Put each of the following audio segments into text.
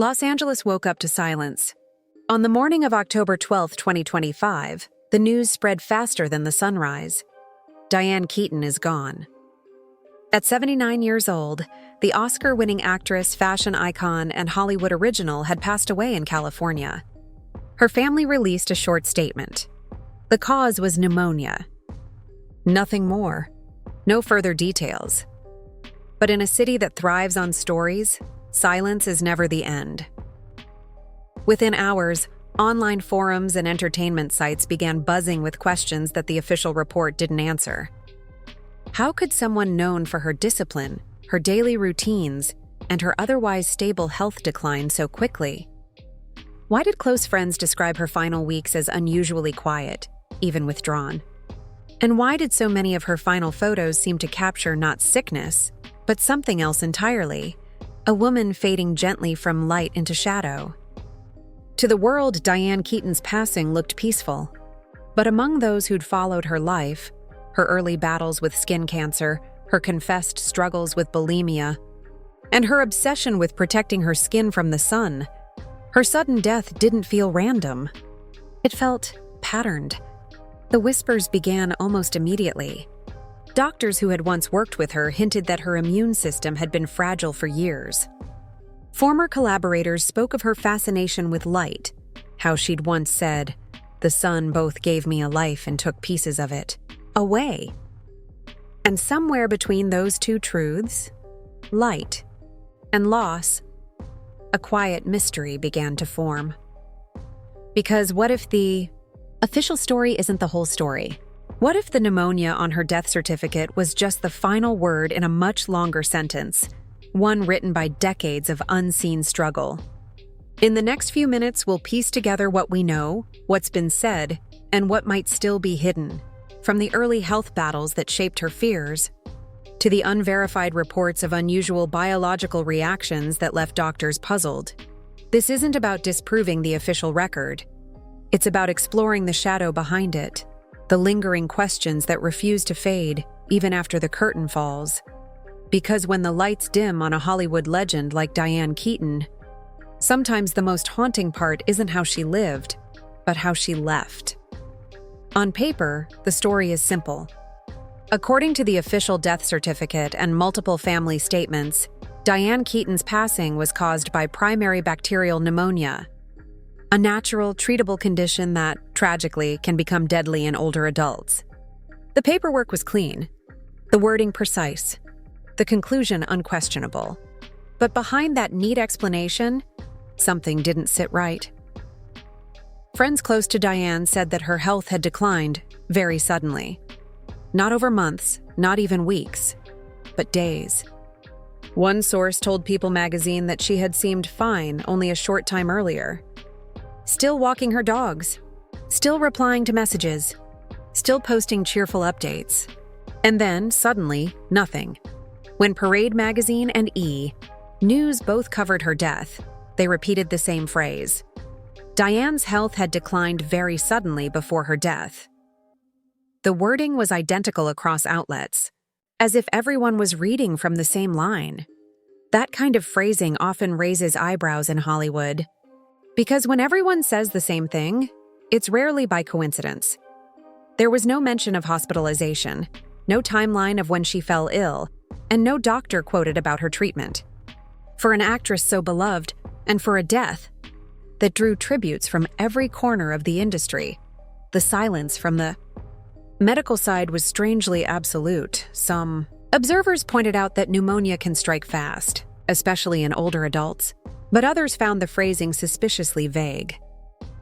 Los Angeles woke up to silence. On the morning of October 12, 2025, the news spread faster than the sunrise. Diane Keaton is gone. At 79 years old, the Oscar-winning actress, fashion icon, and Hollywood original had passed away in California. Her family released a short statement. The cause was pneumonia. Nothing more. No further details. But in a city that thrives on stories, silence is never the end. Within hours, online forums and entertainment sites began buzzing with questions that the official report didn't answer. How could someone known for her discipline, her daily routines, and her otherwise stable health decline so quickly? Why did close friends describe her final weeks as unusually quiet, even withdrawn? And why did so many of her final photos seem to capture not sickness, but something else entirely? A woman fading gently from light into shadow. To the world, Diane Keaton's passing looked peaceful. But among those who'd followed her life, her early battles with skin cancer, her confessed struggles with bulimia, and her obsession with protecting her skin from the sun, her sudden death didn't feel random. It felt patterned. The whispers began almost immediately. Doctors who had once worked with her hinted that her immune system had been fragile for years. Former collaborators spoke of her fascination with light, how she'd once said, "The sun both gave me a life and took pieces of it away." And somewhere between those two truths, light and loss, a quiet mystery began to form. Because what if the official story isn't the whole story? What if the pneumonia on her death certificate was just the final word in a much longer sentence, one written by decades of unseen struggle? In the next few minutes, we'll piece together what we know, what's been said, and what might still be hidden, from the early health battles that shaped her fears, to the unverified reports of unusual biological reactions that left doctors puzzled. This isn't about disproving the official record. It's about exploring the shadow behind it, the lingering questions that refuse to fade even after the curtain falls. Because when the lights dim on a Hollywood legend like Diane Keaton, sometimes the most haunting part isn't how she lived, but how she left. On paper, the story is simple. According to the official death certificate and multiple family statements, Diane Keaton's passing was caused by primary bacterial pneumonia, a natural, treatable condition that, tragically, can become deadly in older adults. The paperwork was clean, the wording precise, the conclusion unquestionable. But behind that neat explanation, something didn't sit right. Friends close to Diane said that her health had declined very suddenly. Not over months, not even weeks, but days. One source told People magazine that she had seemed fine only a short time earlier. Still walking her dogs, still replying to messages, still posting cheerful updates. And then, suddenly, nothing. When Parade magazine and News both covered her death, they repeated the same phrase. Diane's health had declined very suddenly before her death. The wording was identical across outlets, as if everyone was reading from the same line. That kind of phrasing often raises eyebrows in Hollywood, because when everyone says the same thing, it's rarely by coincidence. There was no mention of hospitalization, no timeline of when she fell ill, and no doctor quoted about her treatment. For an actress so beloved, and for a death that drew tributes from every corner of the industry, the silence from the medical side was strangely absolute. Some observers pointed out that pneumonia can strike fast, especially in older adults, but others found the phrasing suspiciously vague.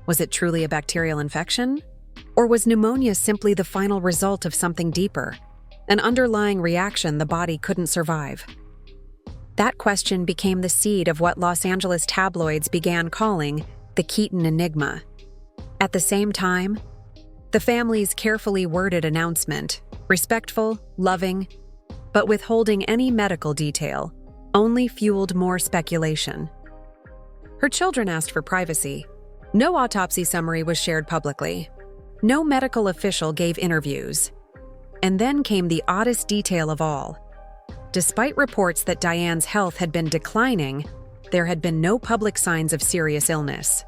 Was it truly a bacterial infection? Or was pneumonia simply the final result of something deeper, an underlying reaction the body couldn't survive? That question became the seed of what Los Angeles tabloids began calling the Keaton Enigma. At the same time, the family's carefully worded announcement, respectful, loving, but withholding any medical detail, only fueled more speculation. Her children asked for privacy. No autopsy summary was shared publicly. No medical official gave interviews. And then came the oddest detail of all. Despite reports that Diane's health had been declining, there had been no public signs of serious illness.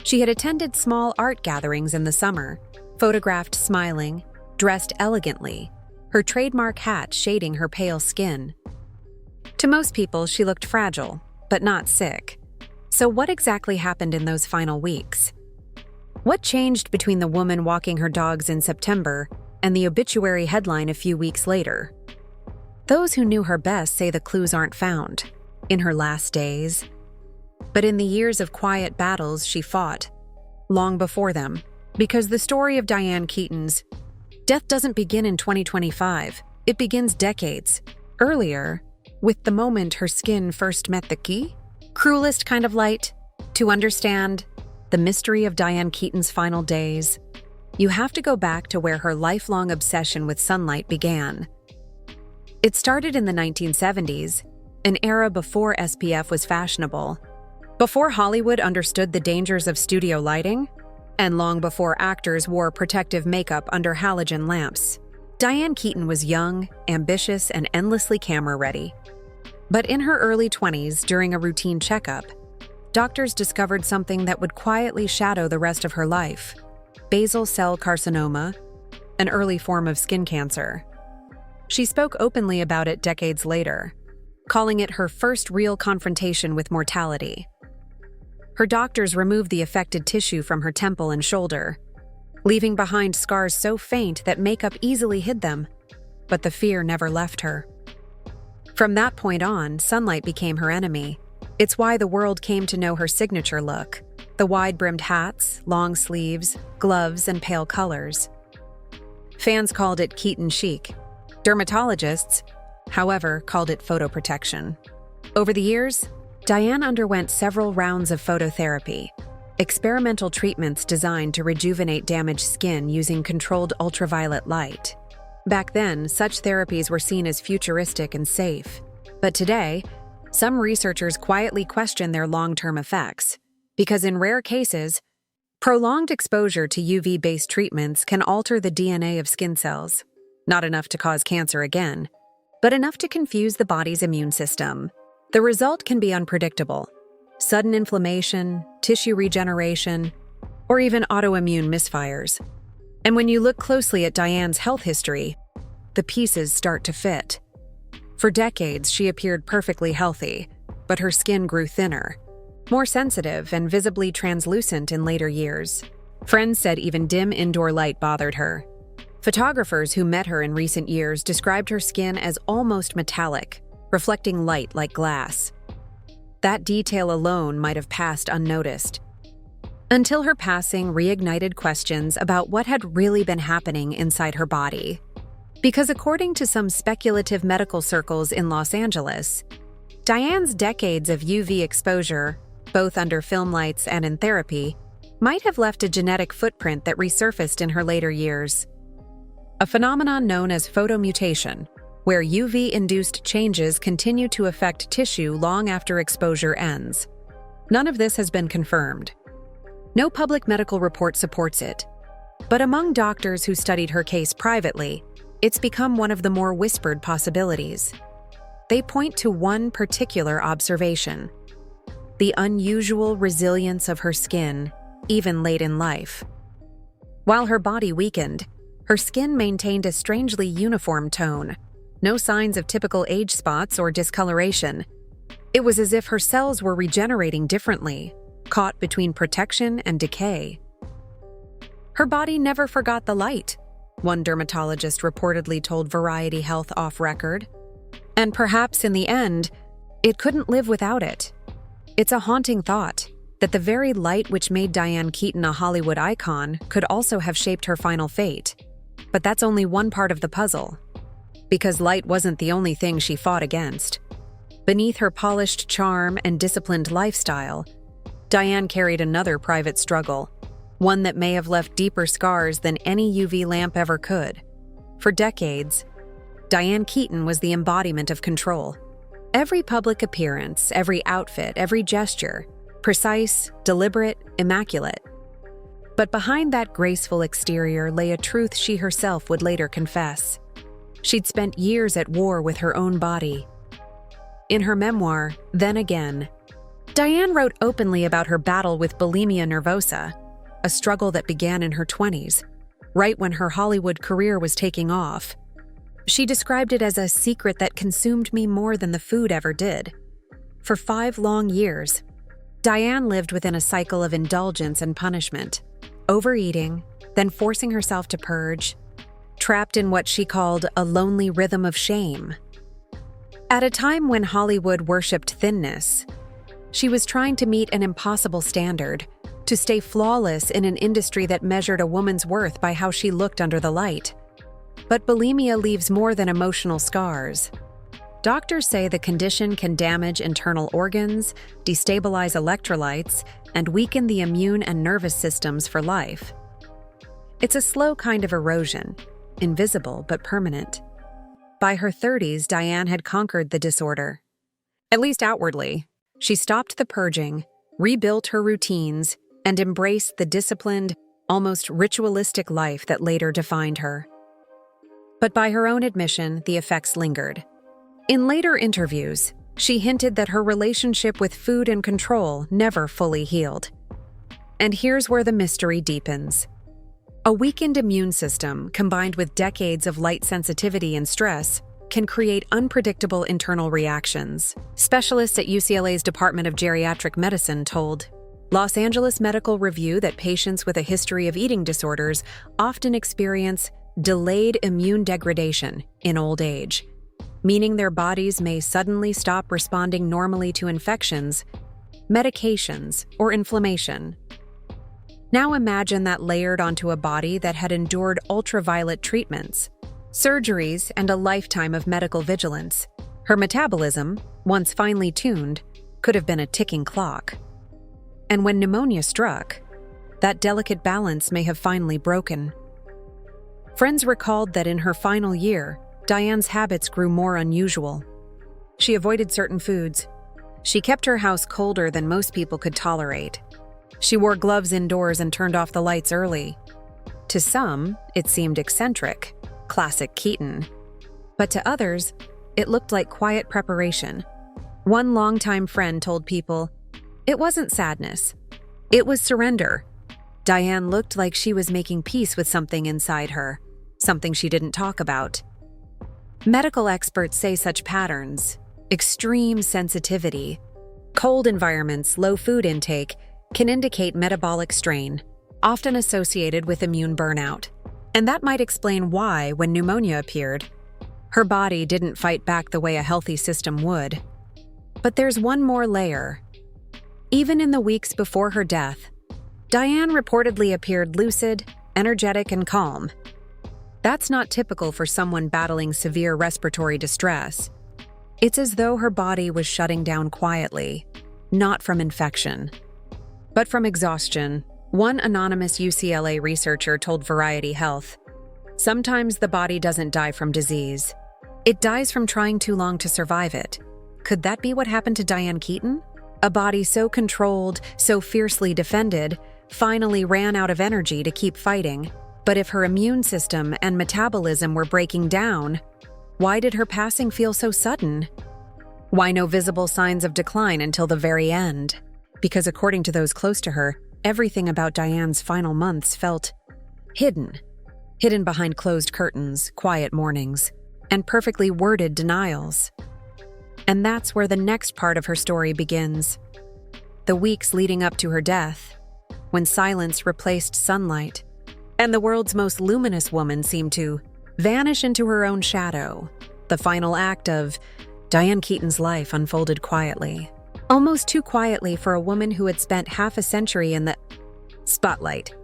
She had attended small art gatherings in the summer, photographed smiling, dressed elegantly, her trademark hat shading her pale skin. To most people, she looked fragile, but not sick. So what exactly happened in those final weeks? What changed between the woman walking her dogs in September and the obituary headline a few weeks later? Those who knew her best say the clues aren't found in her last days, but in the years of quiet battles she fought, long before them, because the story of Diane Keaton's death doesn't begin in 2025, it begins decades earlier, with the moment her skin first met the key, cruelest kind of light. To understand the mystery of Diane Keaton's final days, you have to go back to where her lifelong obsession with sunlight began. It started in the 1970s, an era before SPF was fashionable, before Hollywood understood the dangers of studio lighting, and long before actors wore protective makeup under halogen lamps. Diane Keaton was young, ambitious, and endlessly camera-ready. But in her early 20s, during a routine checkup, doctors discovered something that would quietly shadow the rest of her life: basal cell carcinoma, an early form of skin cancer. She spoke openly about it decades later, calling it her first real confrontation with mortality. Her doctors removed the affected tissue from her temple and shoulder, leaving behind scars so faint that makeup easily hid them, but the fear never left her. From that point on, sunlight became her enemy. It's why the world came to know her signature look: the wide-brimmed hats, long sleeves, gloves, and pale colors. Fans called it Keaton chic. Dermatologists, however, called it photoprotection. Over the years, Diane underwent several rounds of phototherapy, experimental treatments designed to rejuvenate damaged skin using controlled ultraviolet light. Back then, such therapies were seen as futuristic and safe. But today, some researchers quietly question their long-term effects, because in rare cases, prolonged exposure to UV-based treatments can alter the DNA of skin cells. Not enough to cause cancer again, but enough to confuse the body's immune system. The result can be unpredictable: sudden inflammation, tissue regeneration, or even autoimmune misfires. And when you look closely at Diane's health history, the pieces start to fit. For decades, she appeared perfectly healthy, but her skin grew thinner, more sensitive, and visibly translucent in later years. Friends said even dim indoor light bothered her. Photographers who met her in recent years described her skin as almost metallic, reflecting light like glass. That detail alone might have passed unnoticed, until her passing reignited questions about what had really been happening inside her body. Because according to some speculative medical circles in Los Angeles, Diane's decades of UV exposure, both under film lights and in therapy, might have left a genetic footprint that resurfaced in her later years. A phenomenon known as photomutation, where UV-induced changes continue to affect tissue long after exposure ends. None of this has been confirmed. No public medical report supports it. But among doctors who studied her case privately, it's become one of the more whispered possibilities. They point to one particular observation: the unusual resilience of her skin, even late in life. While her body weakened, her skin maintained a strangely uniform tone, no signs of typical age spots or discoloration. It was as if her cells were regenerating differently, caught between protection and decay. Her body never forgot the light, one dermatologist reportedly told Variety Health off record. And perhaps in the end, it couldn't live without it. It's a haunting thought that the very light which made Diane Keaton a Hollywood icon could also have shaped her final fate. But that's only one part of the puzzle, because light wasn't the only thing she fought against. Beneath her polished charm and disciplined lifestyle, Diane carried another private struggle, one that may have left deeper scars than any UV lamp ever could. For decades, Diane Keaton was the embodiment of control. Every public appearance, every outfit, every gesture, precise, deliberate, immaculate. But behind that graceful exterior lay a truth she herself would later confess. She'd spent years at war with her own body. In her memoir, Then Again, Diane wrote openly about her battle with bulimia nervosa, a struggle that began in her 20s, right when her Hollywood career was taking off. She described it as a secret that consumed me more than the food ever did. For 5 long years, Diane lived within a cycle of indulgence and punishment, overeating, then forcing herself to purge, trapped in what she called a lonely rhythm of shame. At a time when Hollywood worshipped thinness, she was trying to meet an impossible standard, to stay flawless in an industry that measured a woman's worth by how she looked under the light. But bulimia leaves more than emotional scars. Doctors say the condition can damage internal organs, destabilize electrolytes, and weaken the immune and nervous systems for life. It's a slow kind of erosion, invisible but permanent. By her 30s, Diane had conquered the disorder. At least outwardly, she stopped the purging, rebuilt her routines, and embraced the disciplined, almost ritualistic life that later defined her. But by her own admission, the effects lingered. In later interviews, she hinted that her relationship with food and control never fully healed. And here's where the mystery deepens. A weakened immune system, combined with decades of light sensitivity and stress, can create unpredictable internal reactions. Specialists at UCLA's Department of Geriatric Medicine told Los Angeles Medical Review that patients with a history of eating disorders often experience delayed immune degradation in old age, meaning their bodies may suddenly stop responding normally to infections, medications, or inflammation. Now imagine that layered onto a body that had endured ultraviolet treatments, surgeries, and a lifetime of medical vigilance. Her metabolism, once finely tuned, could have been a ticking clock. And when pneumonia struck, that delicate balance may have finally broken. Friends recalled that in her final year, Diane's habits grew more unusual. She avoided certain foods. She kept her house colder than most people could tolerate. She wore gloves indoors and turned off the lights early. To some, it seemed eccentric, classic Keaton. But to others, it looked like quiet preparation. One longtime friend told People, "It wasn't sadness. It was surrender." Diane looked like she was making peace with something inside her, something she didn't talk about. Medical experts say such patterns, extreme sensitivity, cold environments, low food intake, can indicate metabolic strain, often associated with immune burnout. And that might explain why, when pneumonia appeared, her body didn't fight back the way a healthy system would. But there's one more layer. Even in the weeks before her death, Diane reportedly appeared lucid, energetic, and calm. That's not typical for someone battling severe respiratory distress. It's as though her body was shutting down quietly, not from infection, but from exhaustion. One anonymous UCLA researcher told Variety Health, "Sometimes the body doesn't die from disease. It dies from trying too long to survive it." Could that be what happened to Diane Keaton? A body so controlled, so fiercely defended, finally ran out of energy to keep fighting. But if her immune system and metabolism were breaking down, why did her passing feel so sudden? Why no visible signs of decline until the very end? Because according to those close to her, everything about Diane's final months felt hidden behind closed curtains, quiet mornings, and perfectly worded denials. And that's where the next part of her story begins. The weeks leading up to her death, when silence replaced sunlight, and the world's most luminous woman seemed to vanish into her own shadow. The final act of Diane Keaton's life unfolded quietly. Almost too quietly for a woman who had spent half a century in the spotlight.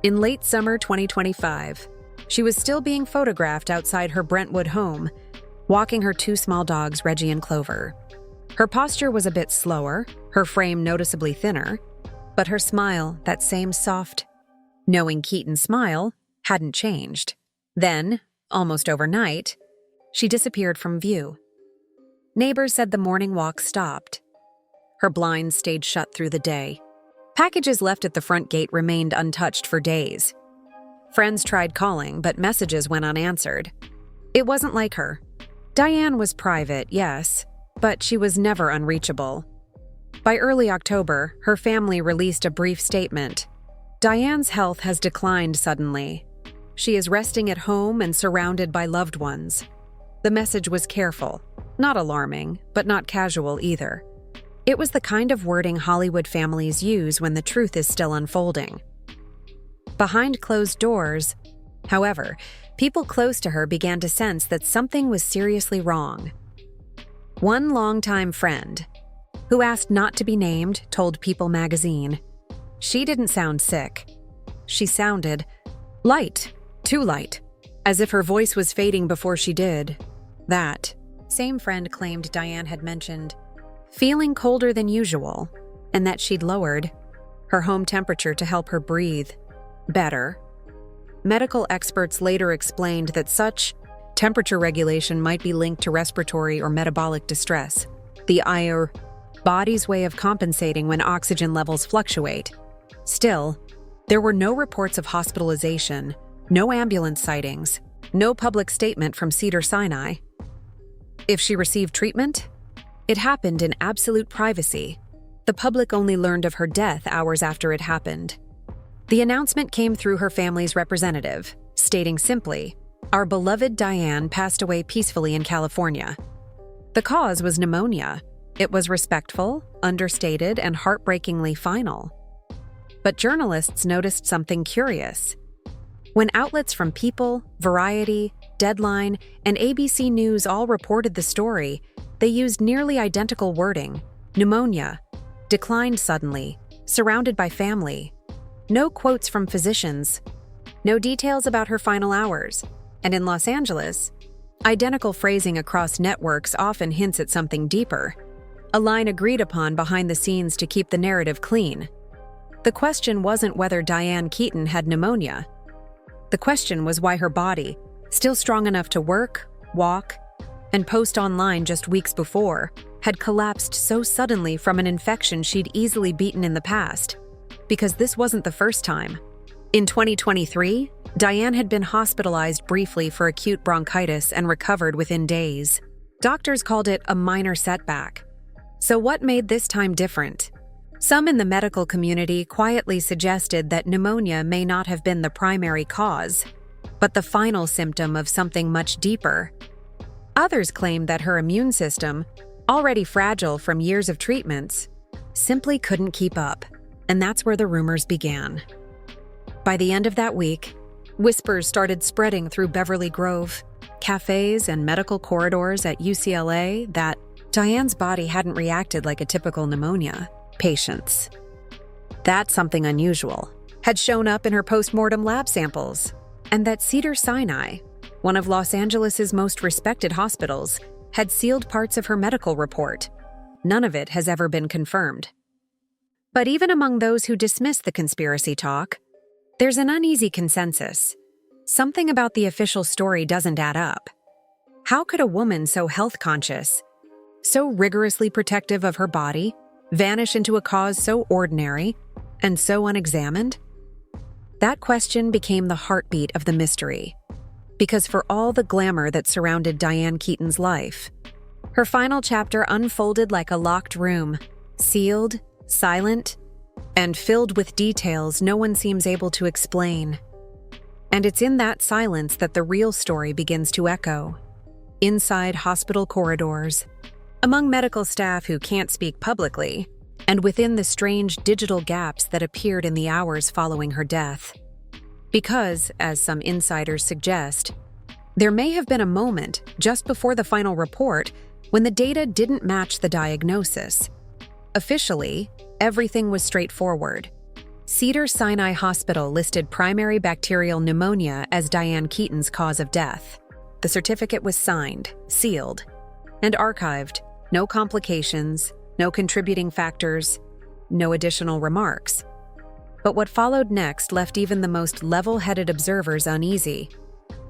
In late summer 2025, she was still being photographed outside her Brentwood home, walking her 2 small dogs, Reggie and Clover. Her posture was a bit slower, her frame noticeably thinner, but her smile, that same soft, knowing Keaton smile, hadn't changed. Then, almost overnight, she disappeared from view. Neighbors said the morning walk stopped. Her blinds stayed shut through the day. Packages left at the front gate remained untouched for days. Friends tried calling, but messages went unanswered. It wasn't like her. Diane was private, yes, but she was never unreachable. By early October, her family released a brief statement. Diane's health has declined suddenly. She is resting at home and surrounded by loved ones. The message was careful, not alarming, but not casual either. It was the kind of wording Hollywood families use when the truth is still unfolding. Behind closed doors, however, people close to her began to sense that something was seriously wrong. One longtime friend, who asked not to be named, told People magazine, she didn't sound sick. She sounded light, too light, as if her voice was fading before she did. That same friend claimed Diane had mentioned feeling colder than usual, and that she'd lowered her home temperature to help her breathe better. Medical experts later explained that such temperature regulation might be linked to respiratory or metabolic distress, the body's way of compensating when oxygen levels fluctuate. Still, there were no reports of hospitalization, no ambulance sightings, no public statement from Cedar Sinai. If she received treatment, it happened in absolute privacy. The public only learned of her death hours after it happened. The announcement came through her family's representative, stating simply, "Our beloved Diane passed away peacefully in California." The cause was pneumonia. It was respectful, understated, and heartbreakingly final. But journalists noticed something curious. When outlets from People, Variety, Deadline, and ABC News all reported the story, they used nearly identical wording: pneumonia, declined suddenly, surrounded by family. No quotes from physicians, no details about her final hours. And in Los Angeles, identical phrasing across networks often hints at something deeper, a line agreed upon behind the scenes to keep the narrative clean. The question wasn't whether Diane Keaton had pneumonia. The question was why her body, still strong enough to work, walk, and post online just weeks before, had collapsed so suddenly from an infection she'd easily beaten in the past. Because this wasn't the first time. In 2023, Diane had been hospitalized briefly for acute bronchitis and recovered within days. Doctors called it a minor setback. So what made this time different? Some in the medical community quietly suggested that pneumonia may not have been the primary cause, but the final symptom of something much deeper. Others claimed that her immune system, already fragile from years of treatments, simply couldn't keep up, and that's where the rumors began. By the end of that week, whispers started spreading through Beverly Grove, cafes, and medical corridors at UCLA that Diane's body hadn't reacted like a typical pneumonia patient's. That something unusual had shown up in her postmortem lab samples, and that Cedar Sinai, one of Los Angeles' most respected hospitals, had sealed parts of her medical report. None of it has ever been confirmed. But even among those who dismiss the conspiracy talk, there's an uneasy consensus. Something about the official story doesn't add up. How could a woman so health-conscious, so rigorously protective of her body, vanish into a cause so ordinary and so unexamined? That question became the heartbeat of the mystery. Because for all the glamour that surrounded Diane Keaton's life, her final chapter unfolded like a locked room, sealed, silent, and filled with details no one seems able to explain. And it's in that silence that the real story begins to echo. Inside hospital corridors, among medical staff who can't speak publicly, and within the strange digital gaps that appeared in the hours following her death. Because, as some insiders suggest, there may have been a moment just before the final report when the data didn't match the diagnosis. Officially, everything was straightforward. Cedar Sinai Hospital listed primary bacterial pneumonia as Diane Keaton's cause of death. The certificate was signed, sealed, and archived. No complications, no contributing factors, no additional remarks. But what followed next left even the most level-headed observers uneasy,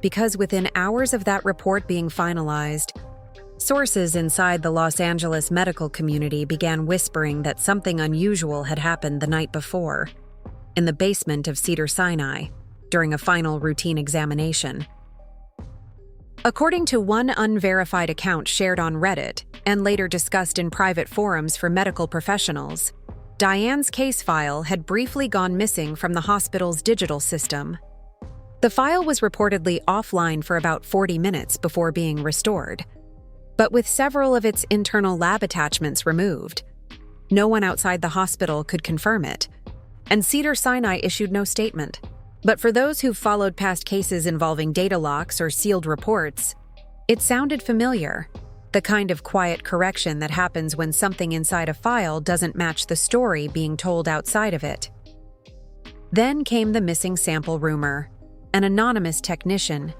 because within hours of that report being finalized, sources inside the Los Angeles medical community began whispering that something unusual had happened the night before, in the basement of Cedar Sinai, during a final routine examination. According to one unverified account shared on Reddit and later discussed in private forums for medical professionals, Diane's case file had briefly gone missing from the hospital's digital system. The file was reportedly offline for about 40 minutes before being restored, but with several of its internal lab attachments removed. No one outside the hospital could confirm it, and Cedar Sinai issued no statement. But for those who've followed past cases involving data locks or sealed reports, it sounded familiar, the kind of quiet correction that happens when something inside a file doesn't match the story being told outside of it. Then came the missing sample rumor. An anonymous technician,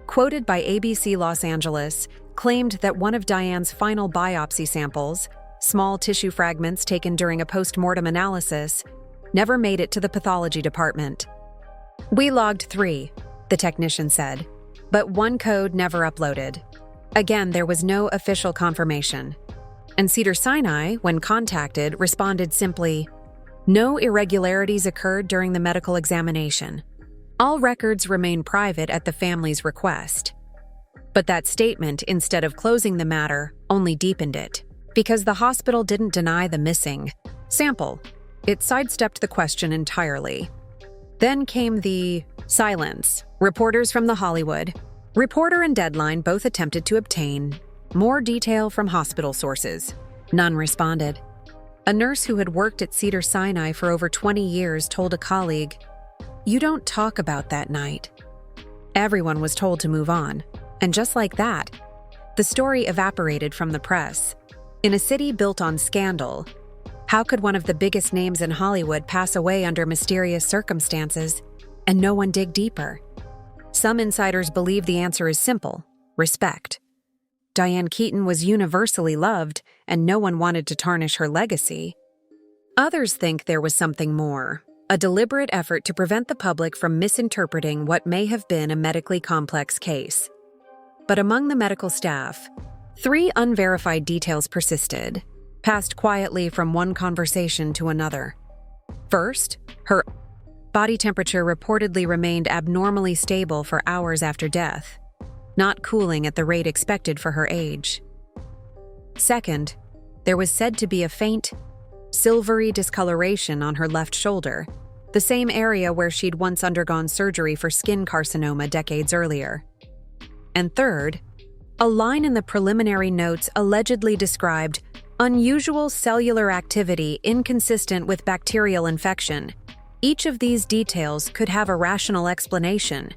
quoted by ABC Los Angeles, claimed that one of Diane's final biopsy samples, small tissue fragments taken during a post-mortem analysis, never made it to the pathology department. "We logged 3, the technician said, but one code never uploaded. Again, there was no official confirmation. And Cedar Sinai, when contacted, responded simply, "No irregularities occurred during the medical examination. All records remain private at the family's request." But that statement, instead of closing the matter, only deepened it. Because the hospital didn't deny the missing sample, it sidestepped the question entirely. Then came the silence. Reporters from The Hollywood Reporter and Deadline both attempted to obtain more detail from hospital sources. None responded. A nurse who had worked at Cedar Sinai for over 20 years told a colleague, "You don't talk about that night." Everyone was told to move on, and just like that, the story evaporated from the press. In a city built on scandal, how could one of the biggest names in Hollywood pass away under mysterious circumstances and no one dig deeper? Some insiders believe the answer is simple: respect. Diane Keaton was universally loved, and no one wanted to tarnish her legacy. Others think there was something more, a deliberate effort to prevent the public from misinterpreting what may have been a medically complex case. But among the medical staff, 3 unverified details persisted, passed quietly from one conversation to another. First, her body temperature reportedly remained abnormally stable for hours after death, not cooling at the rate expected for her age. Second, there was said to be a faint, silvery discoloration on her left shoulder, the same area where she'd once undergone surgery for skin carcinoma decades earlier. And third, a line in the preliminary notes allegedly described unusual cellular activity inconsistent with bacterial infection. Each of these details could have a rational explanation,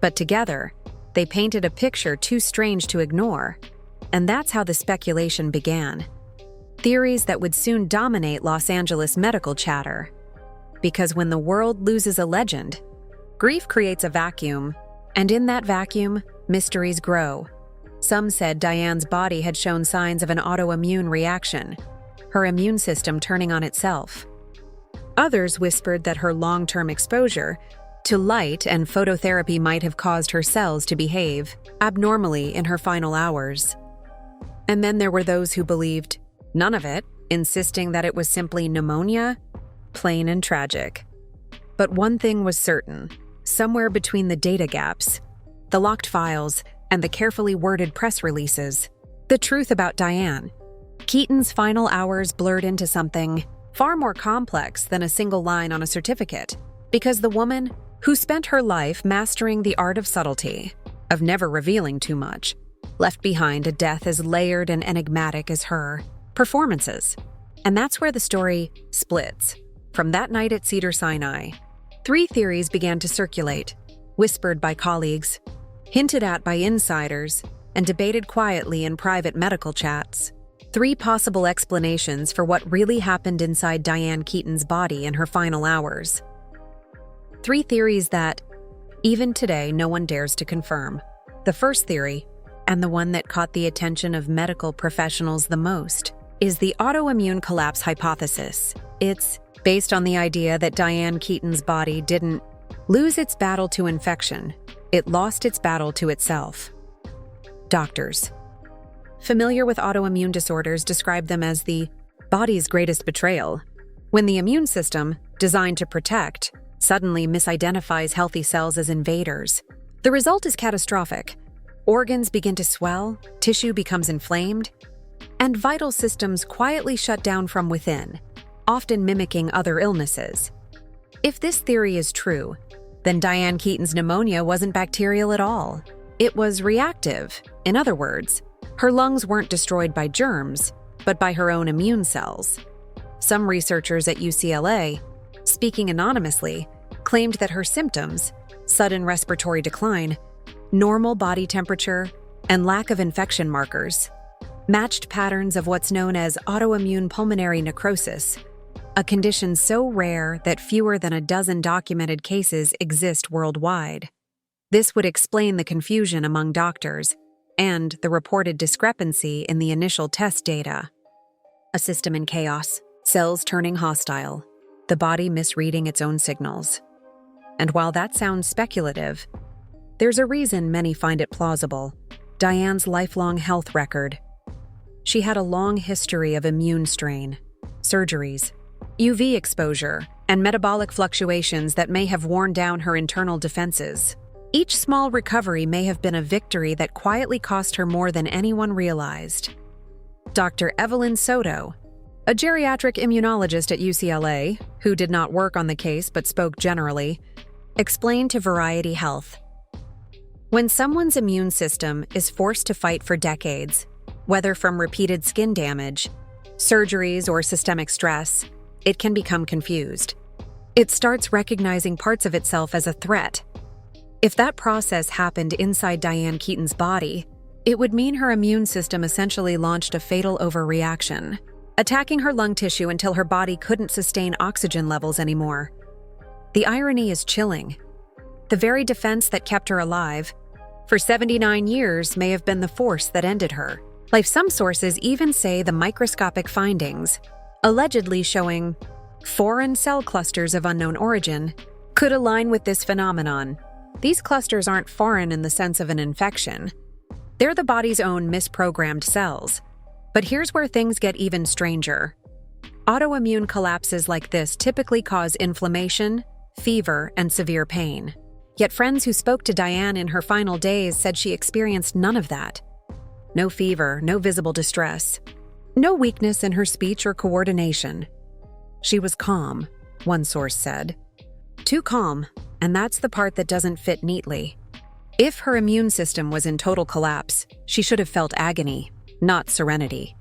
but together, they painted a picture too strange to ignore, and that's how the speculation began. Theories that would soon dominate Los Angeles medical chatter. Because when the world loses a legend, grief creates a vacuum, and in that vacuum, mysteries grow. Some said Diane's body had shown signs of an autoimmune reaction, her immune system turning on itself. Others whispered that her long-term exposure to light and phototherapy might have caused her cells to behave abnormally in her final hours. And then there were those who believed none of it, insisting that it was simply pneumonia, plain and tragic. But one thing was certain: somewhere between the data gaps, the locked files, and the carefully worded press releases, the truth about Diane Keaton's final hours blurred into something far more complex than a single line on a certificate. Because the woman who spent her life mastering the art of subtlety, of never revealing too much, left behind a death as layered and enigmatic as her performances. And that's where the story splits. From that night at Cedar Sinai, 3 theories began to circulate, whispered by colleagues, hinted at by insiders, and debated quietly in private medical chats. 3 possible explanations for what really happened inside Diane Keaton's body in her final hours. 3 theories that, even today, no one dares to confirm. The first theory, and the one that caught the attention of medical professionals the most, is the autoimmune collapse hypothesis. It's based on the idea that Diane Keaton's body didn't lose its battle to infection, it lost its battle to itself. Doctors familiar with autoimmune disorders describe them as the body's greatest betrayal, when the immune system, designed to protect, suddenly misidentifies healthy cells as invaders. The result is catastrophic. Organs begin to swell, tissue becomes inflamed, and vital systems quietly shut down from within, often mimicking other illnesses. If this theory is true, then Diane Keaton's pneumonia wasn't bacterial at all. It was reactive. In other words, her lungs weren't destroyed by germs, but by her own immune cells. Some researchers at UCLA, speaking anonymously, claimed that her symptoms, sudden respiratory decline, normal body temperature, and lack of infection markers, matched patterns of what's known as autoimmune pulmonary necrosis, a condition so rare that fewer than a dozen documented cases exist worldwide. This would explain the confusion among doctors and the reported discrepancy in the initial test data. A system in chaos, cells turning hostile, the body misreading its own signals. And while that sounds speculative, there's a reason many find it plausible: Diane's lifelong health record. She had a long history of immune strain, surgeries, UV exposure, and metabolic fluctuations that may have worn down her internal defenses. Each small recovery may have been a victory that quietly cost her more than anyone realized. Dr. Evelyn Soto, a geriatric immunologist at UCLA, who did not work on the case but spoke generally, explained to Variety Health, "When someone's immune system is forced to fight for decades, whether from repeated skin damage, surgeries, or systemic stress, it can become confused. It starts recognizing parts of itself as a threat. If that process happened inside Diane Keaton's body, it would mean her immune system essentially launched a fatal overreaction, attacking her lung tissue until her body couldn't sustain oxygen levels anymore. The irony is chilling. The very defense that kept her alive for 79 years may have been the force that ended her. Like some sources even say the microscopic findings, allegedly showing foreign cell clusters of unknown origin, could align with this phenomenon. These clusters aren't foreign in the sense of an infection. They're the body's own misprogrammed cells. But here's where things get even stranger. Autoimmune collapses like this typically cause inflammation, fever, and severe pain. Yet friends who spoke to Diane in her final days said she experienced none of that. No fever, no visible distress, no weakness in her speech or coordination. She was calm, one source said. Too calm, and that's the part that doesn't fit neatly. If her immune system was in total collapse, she should have felt agony, not serenity.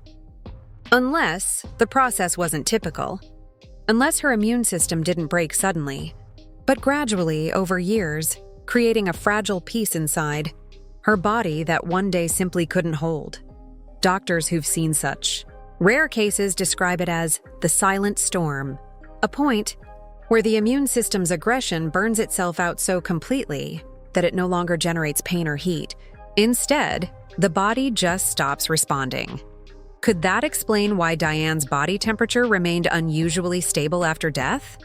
Unless the process wasn't typical. Unless her immune system didn't break suddenly, but gradually over years, creating a fragile piece inside her body that one day simply couldn't hold. Doctors who've seen such rare cases describe it as the silent storm, a point where the immune system's aggression burns itself out so completely that it no longer generates pain or heat. Instead, the body just stops responding. Could that explain why Diane's body temperature remained unusually stable after death?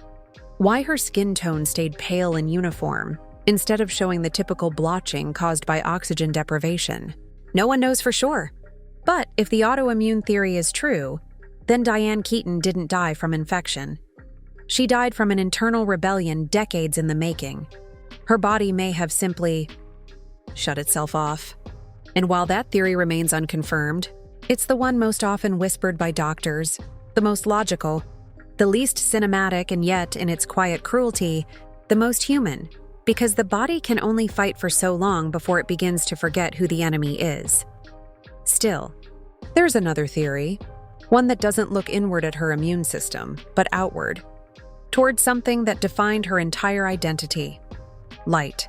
Why her skin tone stayed pale and uniform, instead of showing the typical blotching caused by oxygen deprivation? No one knows for sure. But if the autoimmune theory is true, then Diane Keaton didn't die from infection. She died from an internal rebellion decades in the making. Her body may have simply shut itself off. And while that theory remains unconfirmed, it's the one most often whispered by doctors, the most logical, the least cinematic, and yet, in its quiet cruelty, the most human, because the body can only fight for so long before it begins to forget who the enemy is. Still, there's another theory, one that doesn't look inward at her immune system, but outward, towards something that defined her entire identity: light.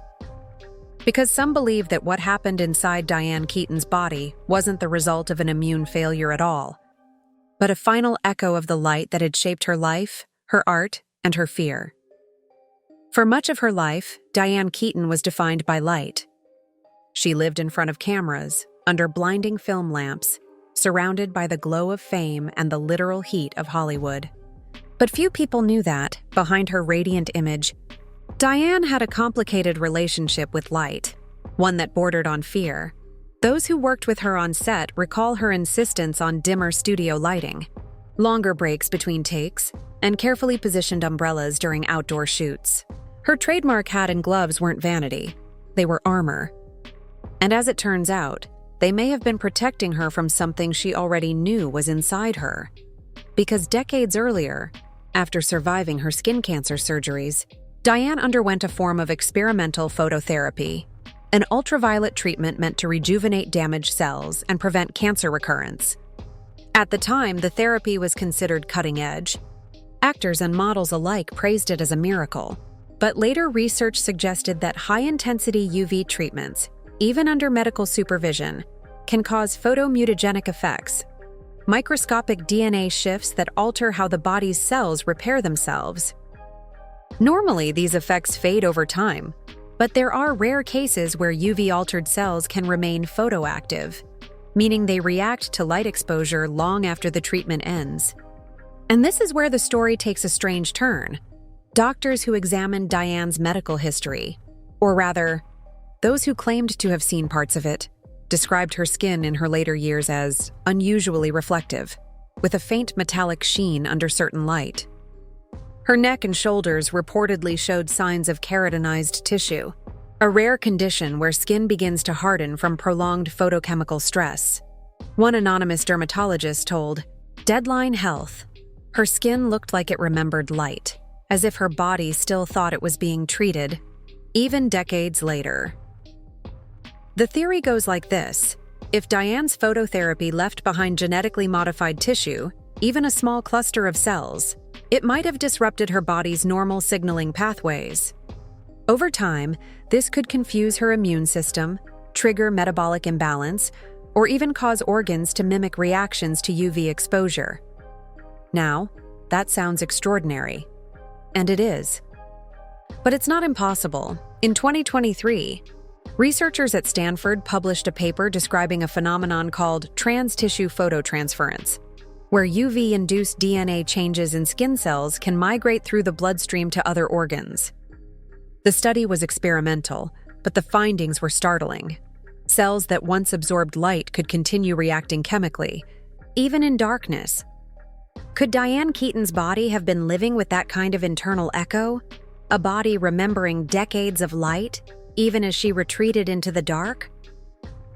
Because some believe that what happened inside Diane Keaton's body wasn't the result of an immune failure at all, but a final echo of the light that had shaped her life, her art, and her fear. For much of her life, Diane Keaton was defined by light. She lived in front of cameras, under blinding film lamps, surrounded by the glow of fame and the literal heat of Hollywood. But few people knew that, behind her radiant image, Diane had a complicated relationship with light, one that bordered on fear. Those who worked with her on set recall her insistence on dimmer studio lighting, longer breaks between takes, and carefully positioned umbrellas during outdoor shoots. Her trademark hat and gloves weren't vanity, they were armor. And as it turns out, they may have been protecting her from something she already knew was inside her. Because decades earlier, after surviving her skin cancer surgeries, Diane underwent a form of experimental phototherapy, an ultraviolet treatment meant to rejuvenate damaged cells and prevent cancer recurrence. At the time, the therapy was considered cutting edge. Actors and models alike praised it as a miracle. But later research suggested that high-intensity UV treatments, even under medical supervision, can cause photomutagenic effects, microscopic DNA shifts that alter how the body's cells repair themselves. Normally, these effects fade over time, but there are rare cases where UV-altered cells can remain photoactive, meaning they react to light exposure long after the treatment ends. And this is where the story takes a strange turn. Doctors who examined Diane's medical history, or rather, those who claimed to have seen parts of it, described her skin in her later years as unusually reflective, with a faint metallic sheen under certain light. Her neck and shoulders reportedly showed signs of keratinized tissue, a rare condition where skin begins to harden from prolonged photochemical stress. One anonymous dermatologist told Deadline Health, her skin looked like it remembered light, as if her body still thought it was being treated, even decades later. The theory goes like this: if Diane's phototherapy left behind genetically modified tissue, even a small cluster of cells, it might have disrupted her body's normal signaling pathways. Over time, this could confuse her immune system, trigger metabolic imbalance, or even cause organs to mimic reactions to UV exposure. Now, that sounds extraordinary. And it is. But it's not impossible. In 2023, researchers at Stanford published a paper describing a phenomenon called trans-tissue phototransference, where UV-induced DNA changes in skin cells can migrate through the bloodstream to other organs. The study was experimental, but the findings were startling. Cells that once absorbed light could continue reacting chemically, even in darkness. Could Diane Keaton's body have been living with that kind of internal echo? A body remembering decades of light, even as she retreated into the dark?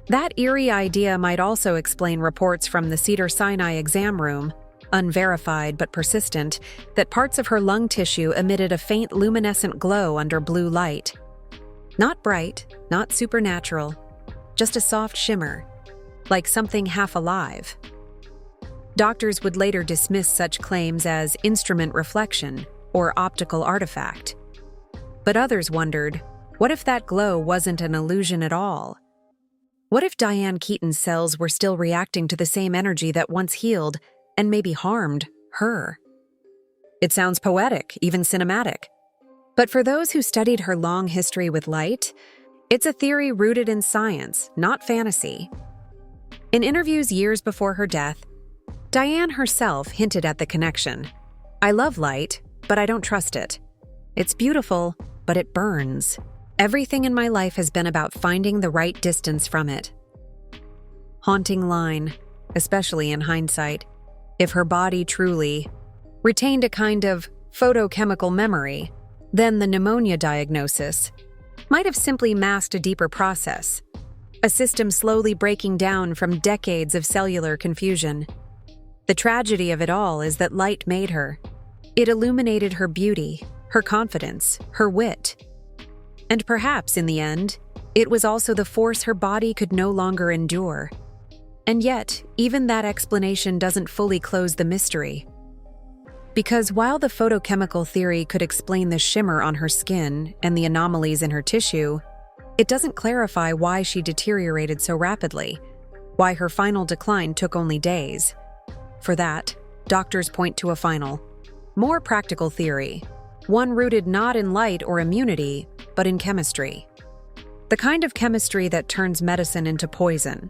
That eerie idea might also explain reports from the Cedar Sinai exam room, unverified but persistent, that parts of her lung tissue emitted a faint luminescent glow under blue light. Not bright, not supernatural, just a soft shimmer, like something half alive. Doctors would later dismiss such claims as instrument reflection or optical artifact. But others wondered, what if that glow wasn't an illusion at all? What if Diane Keaton's cells were still reacting to the same energy that once healed and maybe harmed her? It sounds poetic, even cinematic. But for those who studied her long history with light, it's a theory rooted in science, not fantasy. In interviews years before her death, Diane herself hinted at the connection. I love light, but I don't trust it. It's beautiful, but it burns. Everything in my life has been about finding the right distance from it. Haunting line, especially in hindsight. If her body truly retained a kind of photochemical memory, then the pneumonia diagnosis might have simply masked a deeper process, a system slowly breaking down from decades of cellular confusion. The tragedy of it all is that light made her. It illuminated her beauty, her confidence, her wit. And perhaps, in the end, it was also the force her body could no longer endure. And yet, even that explanation doesn't fully close the mystery. Because while the photochemical theory could explain the shimmer on her skin and the anomalies in her tissue, it doesn't clarify why she deteriorated so rapidly, why her final decline took only days. For that, doctors point to a final, more practical theory, one rooted not in light or immunity, but in chemistry. The kind of chemistry that turns medicine into poison.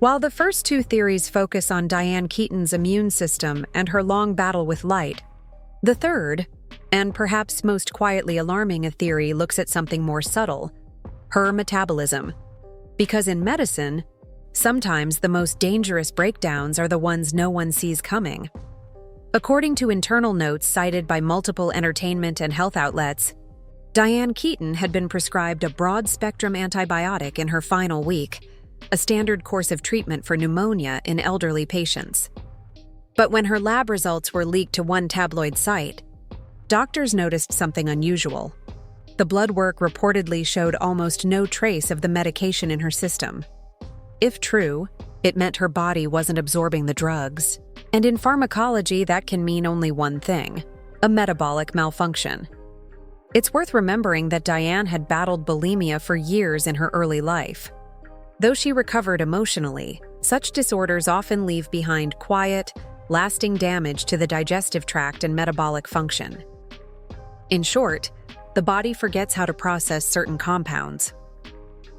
While the first two theories focus on Diane Keaton's immune system and her long battle with light, the third, and perhaps most quietly alarming a theory, looks at something more subtle, her metabolism. Because in medicine, sometimes the most dangerous breakdowns are the ones no one sees coming. According to internal notes cited by multiple entertainment and health outlets, Diane Keaton had been prescribed a broad-spectrum antibiotic in her final week, a standard course of treatment for pneumonia in elderly patients. But when her lab results were leaked to one tabloid site, doctors noticed something unusual. The blood work reportedly showed almost no trace of the medication in her system. If true, it meant her body wasn't absorbing the drugs. And in pharmacology, that can mean only one thing: a metabolic malfunction. It's worth remembering that Diane had battled bulimia for years in her early life. Though she recovered emotionally, such disorders often leave behind quiet, lasting damage to the digestive tract and metabolic function. In short, the body forgets how to process certain compounds.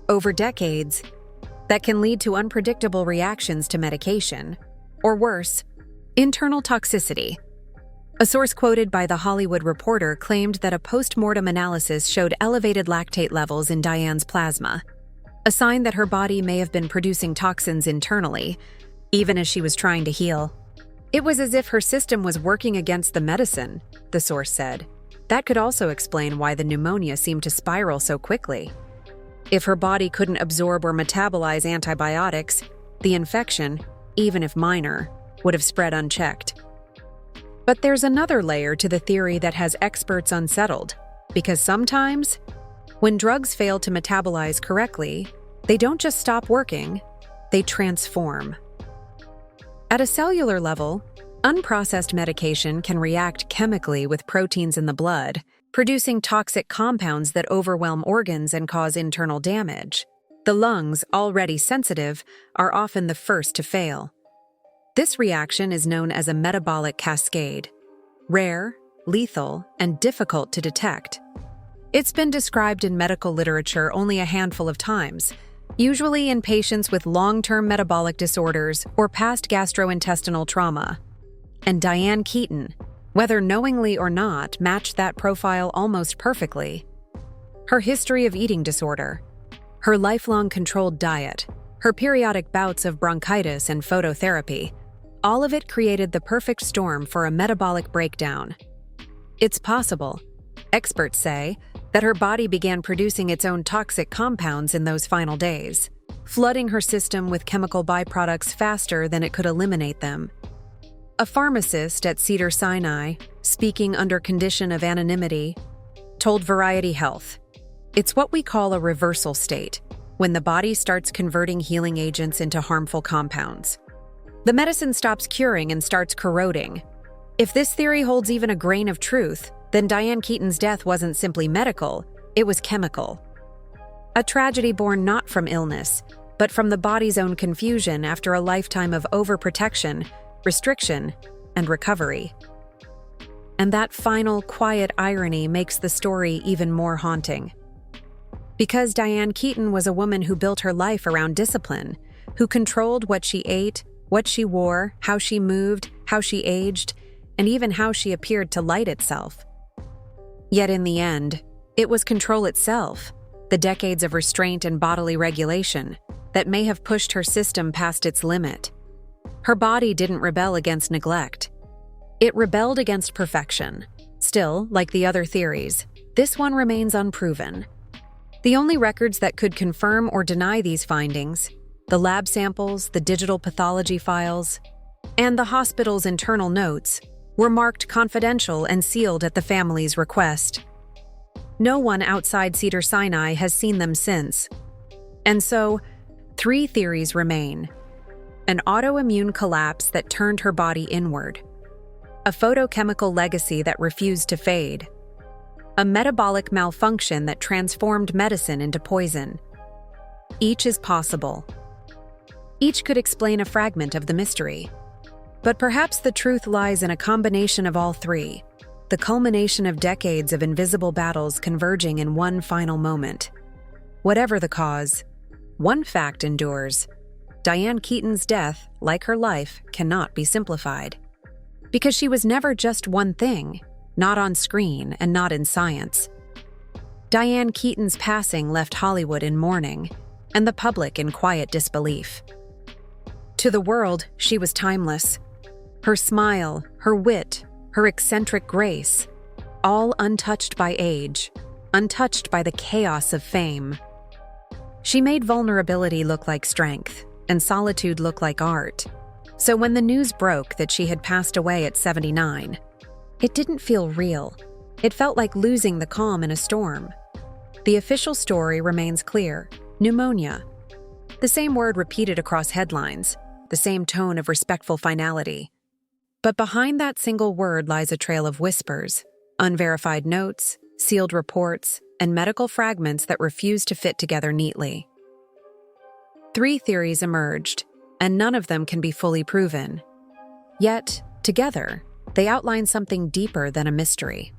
Over decades, that can lead to unpredictable reactions to medication, or worse, internal toxicity. A source quoted by The Hollywood Reporter claimed that a post-mortem analysis showed elevated lactate levels in Diane's plasma, a sign that her body may have been producing toxins internally, even as she was trying to heal. It was as if her system was working against the medicine, the source said. That could also explain why the pneumonia seemed to spiral so quickly. If her body couldn't absorb or metabolize antibiotics, the infection, even if minor, would have spread unchecked. But there's another layer to the theory that has experts unsettled, because sometimes, when drugs fail to metabolize correctly, they don't just stop working, they transform. At a cellular level, unprocessed medication can react chemically with proteins in the blood, producing toxic compounds that overwhelm organs and cause internal damage. The lungs, already sensitive, are often the first to fail. This reaction is known as a metabolic cascade, rare, lethal, and difficult to detect. It's been described in medical literature only a handful of times, usually in patients with long-term metabolic disorders or past gastrointestinal trauma. And Diane Keaton, whether knowingly or not, matched that profile almost perfectly. Her history of eating disorder, her lifelong controlled diet, her periodic bouts of bronchitis and phototherapy, all of it created the perfect storm for a metabolic breakdown. It's possible, experts say, that her body began producing its own toxic compounds in those final days, flooding her system with chemical byproducts faster than it could eliminate them. A pharmacist at Cedar Sinai, speaking under condition of anonymity, told Variety Health, "It's what we call a reversal state, when the body starts converting healing agents into harmful compounds. The medicine stops curing and starts corroding. If this theory holds even a grain of truth, then Diane Keaton's death wasn't simply medical, it was chemical. A tragedy born not from illness, but from the body's own confusion after a lifetime of overprotection, restriction, and recovery." And that final, quiet irony makes the story even more haunting. Because Diane Keaton was a woman who built her life around discipline, who controlled what she ate, what she wore, how she moved, how she aged, and even how she appeared to light itself. Yet in the end, it was control itself, the decades of restraint and bodily regulation, that may have pushed her system past its limit. Her body didn't rebel against neglect. It rebelled against perfection. Still, like the other theories, this one remains unproven. The only records that could confirm or deny these findings, the lab samples, the digital pathology files, and the hospital's internal notes, were marked confidential and sealed at the family's request. No one outside Cedar Sinai has seen them since. And so, 3 theories remain. An autoimmune collapse that turned her body inward. A photochemical legacy that refused to fade. A metabolic malfunction that transformed medicine into poison. Each is possible. Each could explain a fragment of the mystery. But perhaps the truth lies in a combination of all 3, the culmination of decades of invisible battles converging in one final moment. Whatever the cause, one fact endures: Diane Keaton's death, like her life, cannot be simplified. Because she was never just one thing, not on screen and not in science. Diane Keaton's passing left Hollywood in mourning, and the public in quiet disbelief. To the world, she was timeless. Her smile, her wit, her eccentric grace, all untouched by age. untouched by the chaos of fame. She made vulnerability look like strength and solitude look like art. So when the news broke that she had passed away at 79, it didn't feel real. It felt like losing the calm in a storm. The official story remains clear: pneumonia. The same word repeated across headlines, the same tone of respectful finality. But behind that single word lies a trail of whispers, unverified notes, sealed reports, and medical fragments that refuse to fit together neatly. 3 theories emerged, and none of them can be fully proven. Yet, together, they outline something deeper than a mystery.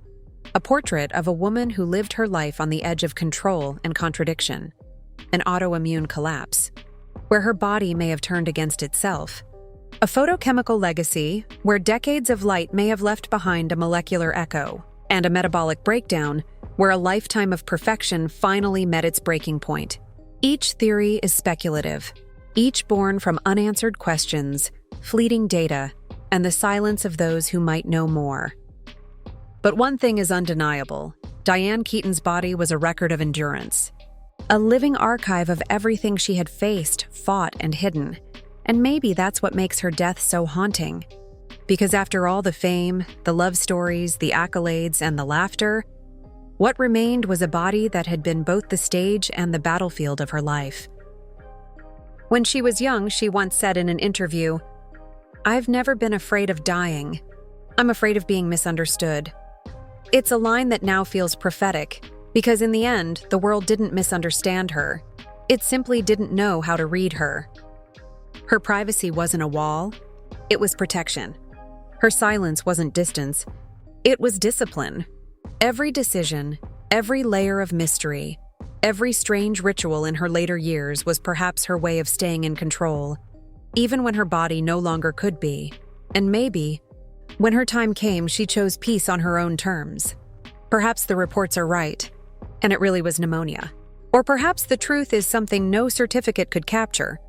A portrait of a woman who lived her life on the edge of control and contradiction. An autoimmune collapse, where her body may have turned against itself. A photochemical legacy, where decades of light may have left behind a molecular echo. And a metabolic breakdown, where a lifetime of perfection finally met its breaking point. Each theory is speculative, each born from unanswered questions, fleeting data, and the silence of those who might know more. But one thing is undeniable: Diane Keaton's body was a record of endurance. A living archive of everything she had faced, fought, and hidden. And maybe that's what makes her death so haunting. Because after all the fame, the love stories, the accolades, and the laughter, what remained was a body that had been both the stage and the battlefield of her life. When she was young, she once said in an interview, "I've never been afraid of dying. I'm afraid of being misunderstood." It's a line that now feels prophetic, because in the end, the world didn't misunderstand her. It simply didn't know how to read her. Her privacy wasn't a wall, it was protection. Her silence wasn't distance, it was discipline. Every decision, every layer of mystery, every strange ritual in her later years was perhaps her way of staying in control, even when her body no longer could be. And maybe, when her time came, she chose peace on her own terms. Perhaps the reports are right, and it really was pneumonia. Or perhaps the truth is something no certificate could capture.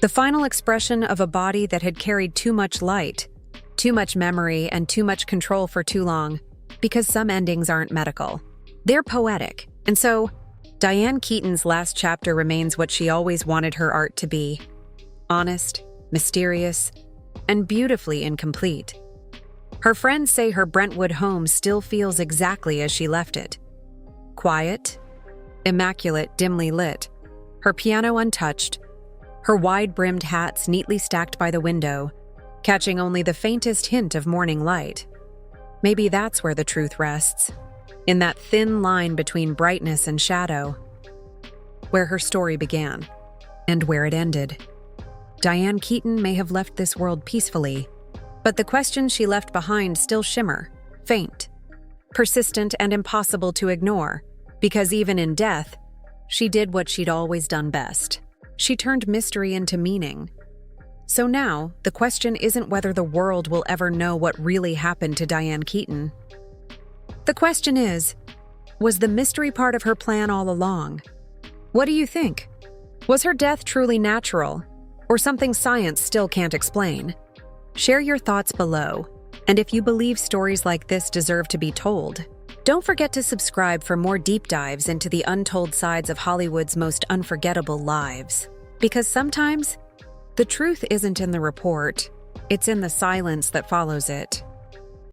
The final expression of a body that had carried too much light, too much memory, and too much control for too long, because some endings aren't medical. They're poetic. And so, Diane Keaton's last chapter remains what she always wanted her art to be: honest, mysterious, and beautifully incomplete. Her friends say her Brentwood home still feels exactly as she left it. Quiet, immaculate, dimly lit, her piano untouched, her wide-brimmed hats neatly stacked by the window, catching only the faintest hint of morning light. Maybe that's where the truth rests, in that thin line between brightness and shadow, where her story began and where it ended. Diane Keaton may have left this world peacefully, but the questions she left behind still shimmer, faint, persistent, and impossible to ignore, because even in death, she did what she'd always done best. She turned mystery into meaning. So now, the question isn't whether the world will ever know what really happened to Diane Keaton. The question is, was the mystery part of her plan all along? What do you think? Was her death truly natural, or something science still can't explain? Share your thoughts below, and if you believe stories like this deserve to be told, don't forget to subscribe for more deep dives into the untold sides of Hollywood's most unforgettable lives. Because sometimes, the truth isn't in the report, it's in the silence that follows it.